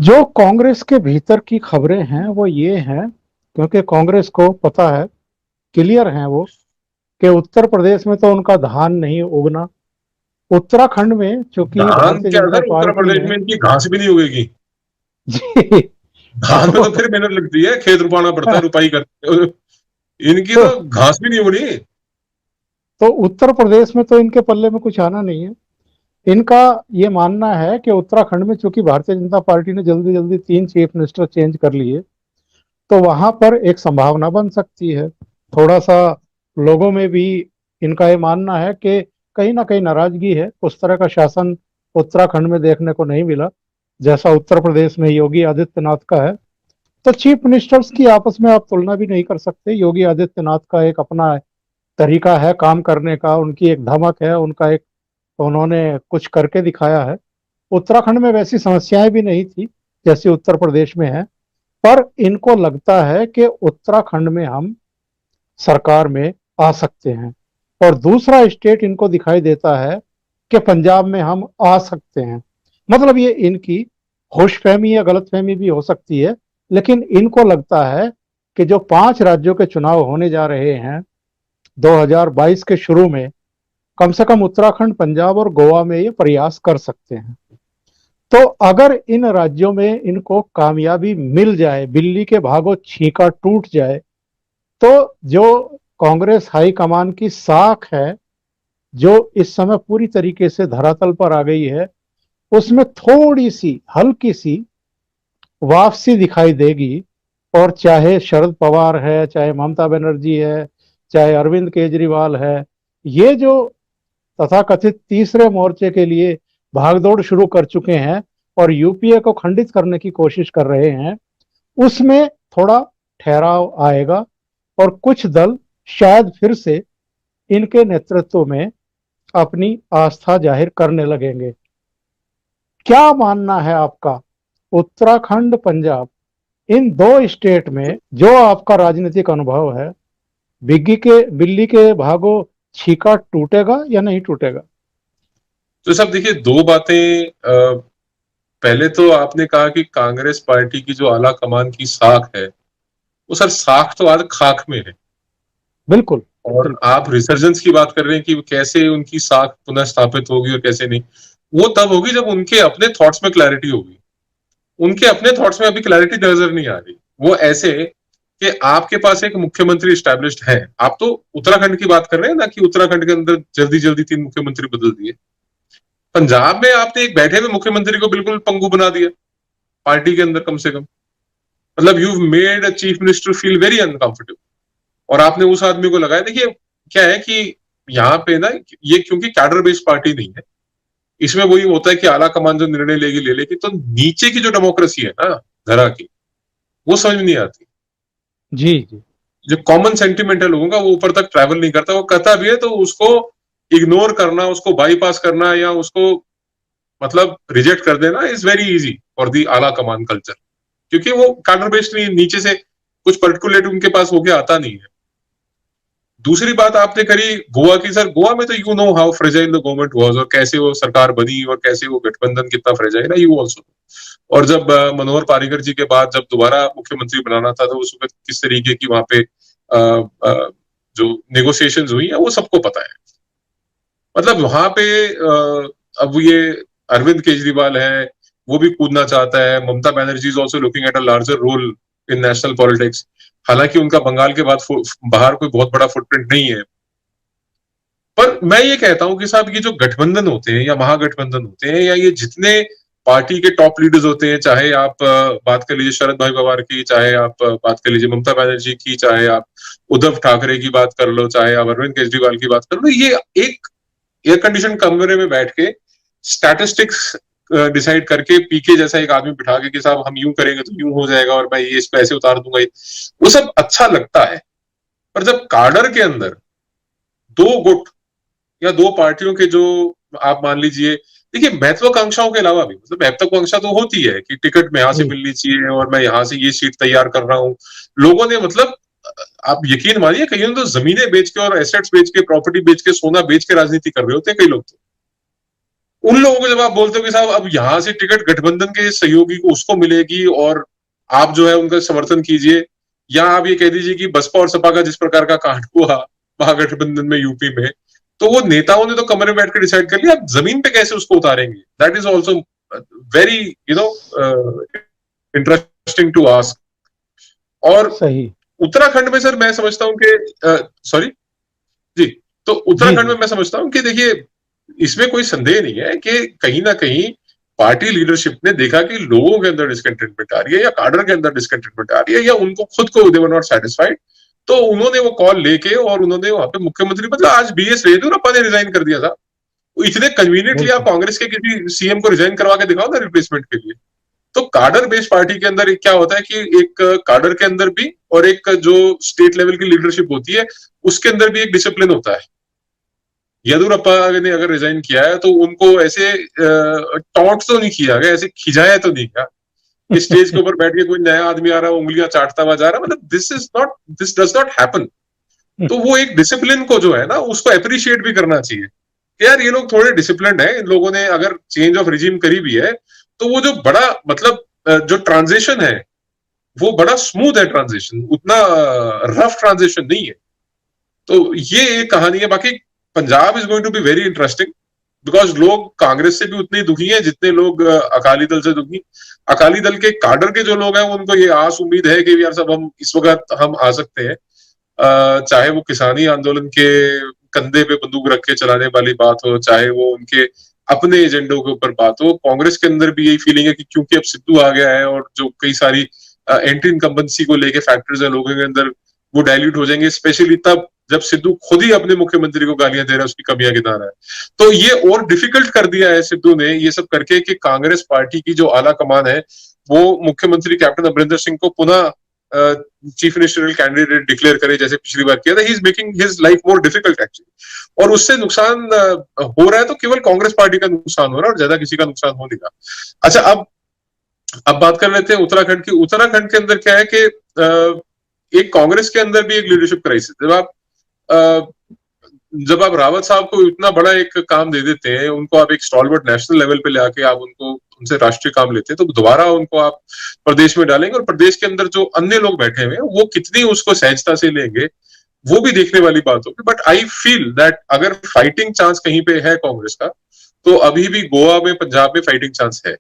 जो कांग्रेस के भीतर की खबरें हैं वो ये हैं, क्योंकि कांग्रेस को पता है, क्लियर हैं वो, कि उत्तर प्रदेश में तो उनका धान नहीं उगना। उत्तराखंड में चूंकि धान भारतीय क्या जनता सर, उत्तर पार्टी प्रदेश ने में इनकी घास भी नहीं उगेगी। जी धान में तो तो, फिर मेहनत लगती है, खेत रुपाना पड़ता है, रुपाई करते हैं। इनकी तो तो घास भी नहीं उगनी। तो उत्तर प्रदेश में तो इनके पल्ले में कुछ आना नहीं है। इनका ये मानना है कि उत्तराखंड में चूंकि भारतीय जनता पार्टी ने जल्दी जल्दी 3 चीफ मिनिस्टर चेंज कर लिए, तो वहां पर एक संभावना बन सकती है। थोड़ा सा लोगों में भी इनका ये मानना है कि कहीं ना कहीं नाराजगी है। उस तरह का शासन उत्तराखंड में देखने को नहीं मिला जैसा उत्तर प्रदेश में योगी आदित्यनाथ का है। तो चीफ मिनिस्टर्स की आपस में आप तुलना भी नहीं कर सकते। योगी आदित्यनाथ का एक अपना तरीका है काम करने का, उनकी एक धमक है, उनका एक, उन्होंने कुछ करके दिखाया है। उत्तराखंड में वैसी समस्याएं भी नहीं थी जैसी उत्तर प्रदेश में है, पर इनको लगता है कि उत्तराखंड में हम सरकार में आ सकते हैं। और दूसरा स्टेट इनको दिखाई देता है कि पंजाब में हम आ सकते हैं। मतलब ये इनकी होशफहमी या गलतफहमी भी हो सकती है, लेकिन इनको लगता है कि जो 5 राज्यों के चुनाव होने जा रहे हैं 2022 के शुरू में, कम से कम उत्तराखंड, पंजाब और गोवा में ये प्रयास कर सकते हैं। तो अगर इन राज्यों में इनको कामयाबी मिल जाए, बिल्ली के भागो छींका टूट जाए, तो जो कांग्रेस हाईकमान की साख है, जो इस समय पूरी तरीके से धरातल पर आ गई है, उसमें थोड़ी सी हल्की सी वापसी दिखाई देगी। और चाहे शरद पवार है, चाहे ममता बनर्जी है, चाहे अरविंद केजरीवाल है, ये जो तथाकथित तीसरे मोर्चे के लिए भागदौड़ शुरू कर चुके हैं और यूपीए को खंडित करने की कोशिश कर रहे हैं, उसमें थोड़ा ठहराव आएगा और कुछ दल शायद फिर से इनके नेतृत्व में अपनी आस्था जाहिर करने लगेंगे। क्या मानना है आपका? उत्तराखंड, पंजाब, इन दो स्टेट में जो आपका राजनीतिक अनुभव है, बिल्ली के भागो छीका टूटेगा या नहीं टूटेगा? तो सब देखिए, दो बातें। पहले तो आपने कहा कि कांग्रेस पार्टी की जो आला कमान की साख है, वो सर साख तो आज खाक में है। बिल्कुल। और बिल्कुल। आप रिसर्जेंस की बात कर रहे हैं कि कैसे उनकी साख पुनः स्थापित होगी और कैसे नहीं। वो तब होगी जब उनके अपने थॉट्स में क्लैरिटी होगी। उनके अपने थॉट्स में अभी क्लैरिटी नजर नहीं आ रही। वो ऐसे कि आपके पास एक मुख्यमंत्री स्टैब्लिश्ड है। आप तो उत्तराखंड की बात कर रहे हैं ना, कि उत्तराखंड के अंदर जल्दी जल्दी 3 मुख्यमंत्री बदल दिए। पंजाब में आपने एक बैठे हुए मुख्यमंत्री को बिल्कुल पंगु बना दिया, पार्टी के अंदर कम से कम। मतलब you made a chief minister feel very uncomfortable. और आपने उस आदमी को लगाया। देखिए क्या है कि यहाँ पे ना, ये क्योंकि कैडर बेस्ड पार्टी नहीं है, इसमें वही होता है कि आला कमान जो निर्णय लेगी ले लेगी, तो नीचे की जो डेमोक्रेसी है ना, धरा की, वो समझ में नहीं आती। जी जी। जो कॉमन सेंटिमेंट है लोगों का, वो ऊपर तक ट्रैवल नहीं करता। वो कहता भी है तो उसको इग्नोर करना, उसको बाईपास करना, या उसको मतलब रिजेक्ट कर देना is very easy for the आला कमान कल्चर। क्योंकि वो कैडर बेस्ड नहीं, नीचे से कुछ पर्टिकुलेट उनके पास होके आता नहीं है। दूसरी बात आपने करी गोवा की। सर गोवा में तो you know how fragile the government was, और कैसे वो सरकार बनी, और कैसे वो गठबंधन कितना फ्रेजाइल है, यू ऑल्सो। और जब मनोहर पारीकर जी के बाद जब दोबारा मुख्यमंत्री बनाना था, तो उस वक्त किस तरीके की वहां पे जो नेगोशिएशन हुई है, वो सबको पता है। मतलब वहां पे अब ये अरविंद केजरीवाल है, वो भी कूदना चाहता है। Mamata Banerjee is also looking at a larger role in national politics. हालांकि उनका बंगाल के बाद बाहर कोई बहुत बड़ा फुटप्रिंट नहीं है। पर मैं ये कहता हूं कि साहब, ये जो गठबंधन होते हैं या महागठबंधन होते हैं, या ये जितने पार्टी के टॉप लीडर्स होते हैं, चाहे आप बात कर लीजिए शरद भाई पवार की, चाहे आप बात कर लीजिए ममता बनर्जी की, चाहे आप उद्धव ठाकरे की बात कर लो, चाहे आप अरविंद केजरीवाल की बात कर लो, ये एक एयर कंडीशन कमरे में बैठ के स्टैटिस्टिक्स डिसाइड करके, पीके जैसा एक आदमी बिठा के कि साहब हम यूं करेंगे तो यूं हो जाएगा, और मैं ये इस पैसे उतार दूंगा, वो सब अच्छा लगता है। पर जब कार्डर के अंदर दो गुट या दो पार्टियों के जो, आप मान लीजिए, देखिए महत्वाकांक्षाओं के अलावा भी, मतलब महत्वाकांक्षा तो होती है कि टिकट में यहां से जी। मिलनी चाहिए और मैं यहां से ये सीट तैयार कर रहा हूं। लोगों ने मतलब, आप यकीन मानिए, कईयों ने तो जमीनें बेच के और एसेट्स बेच के, प्रॉपर्टी बेच के, सोना बेच के राजनीति कर रहे होते हैं कई लोग तो। उन लोगों को जब आप बोलते हो कि साहब अब यहां से टिकट गठबंधन के सहयोगी को उसको मिलेगी और आप जो है उनका समर्थन कीजिए, या आप ये कह दीजिए कि बसपा और सपा का जिस प्रकार का कांड हुआ महागठबंधन में यूपी में, तो वो नेताओं ने तो कमरे में बैठ कर डिसाइड कर लिया, अब जमीन पे कैसे उसको उतारेंगे, that is also very interesting to ask. और सही। उत्तराखंड में सर मैं समझता हूं कि सॉरी जी, तो जी उत्तराखंड जी। में मैं समझता हूं कि देखिए इसमें कोई संदेह नहीं है कि कहीं ना कहीं पार्टी लीडरशिप ने देखा कि लोगों के अंदर डिसकंटेनमेंट आ रही है या काडर के अंदर डिसकंटेनमेंट आ रही है या उनको खुद को दे वर नॉट सेटिस्फाइड, तो उन्होंने वो कॉल लेके और उन्होंने वहां पे मुख्यमंत्री, मतलब आज बीएस येदियुरप्पा ने रिजाइन कर दिया था, इतने कन्वीनियंटली आप बिल्कुल। कांग्रेस के किसी सीएम को रिजाइन करवा के दिखाओ ना रिप्लेसमेंट के लिए। तो काडर बेस्ड पार्टी के अंदर क्या होता है कि एक काडर के अंदर भी और एक जो स्टेट लेवल की लीडरशिप होती है उसके अंदर भी एक डिसिप्लिन होता है। येदियुरप्पा ने अगर रिजाइन किया है तो उनको ऐसे टॉन्ट तो नहीं किया गया, ऐसे खिजाया तो नहीं गया कि स्टेज के ऊपर बैठ के कोई नया आदमी आ रहा है उंगलियां चाटता हुआ जा रहा है, मतलब दिस डज नॉट हैपन। तो वो एक डिसिप्लिन को जो है ना उसको अप्रिशिएट भी करना चाहिए कि यार ये लोग थोड़े डिसिप्लिन है, इन लोगों ने अगर चेंज ऑफ रिजीम करी भी है तो वो जो बड़ा मतलब जो ट्रांजिशन है वो बड़ा स्मूथ है, ट्रांजिशन उतना रफ ट्रांजिशन नहीं है। तो ये एक कहानी है। बाकी Punjab is going to be very interesting because लोग कांग्रेस से भी उतने ही दुखी हैं जितने लोग अकाली दल से दुखी। अकाली दल के काडर के जो लोग हैं उनको ये आस उम्मीद है कि यार सब हम इस वक्त हम आ सकते हैं, चाहे वो किसानी आंदोलन के कंधे पे बंदूक रख के चलाने वाली बात हो, चाहे वो उनके अपने एजेंडों के ऊपर बात हो। कांग्रेस के अंदर भी यही फीलिंग है कि क्योंकि अब सिद्धू आ गया है और जो कई सारी एंटी इनकम्बेंसी को लेके फैक्टर्स है लोगों के अंदर वो डायल्यूट हो जाएंगे, स्पेशली तब जब सिद्धू खुद ही अपने मुख्यमंत्री को गालियां दे रहा है, उसकी कमियां गिना रहा है। तो ये और डिफिकल्ट कर दिया है सिद्धू ने ये सब करके कि कांग्रेस पार्टी की जो आला कमान है वो मुख्यमंत्री कैप्टन अमरिंदर सिंह को पुनः चीफ मिनिस्टरियल कैंडिडेट डिक्लेयर करे जैसे पिछली बार किया था। He is making his life more difficult actually, और उससे नुकसान हो रहा है तो केवल कांग्रेस पार्टी का नुकसान हो रहा है और ज्यादा किसी का नुकसान हो नहीं रहा। अच्छा, अब बात कर लेते हैं उत्तराखंड की। उत्तराखंड के अंदर क्या है कि एक कांग्रेस के अंदर भी एक लीडरशिप क्राइसिस। जब आप रावत साहब को इतना बड़ा एक काम दे देते हैं, उनको आप एक स्टॉलवर्ट नेशनल लेवल पे ले आके आप उनको उनसे राष्ट्रीय काम लेते हैं, तो दोबारा उनको आप प्रदेश में डालेंगे और प्रदेश के अंदर जो अन्य लोग बैठे हुए हैं वो कितनी उसको सहजता से लेंगे वो भी देखने वाली बात होगी। बट आई फील दैट अगर फाइटिंग चांस कहीं पे है कांग्रेस का तो अभी भी गोवा में, पंजाब में फाइटिंग चांस है।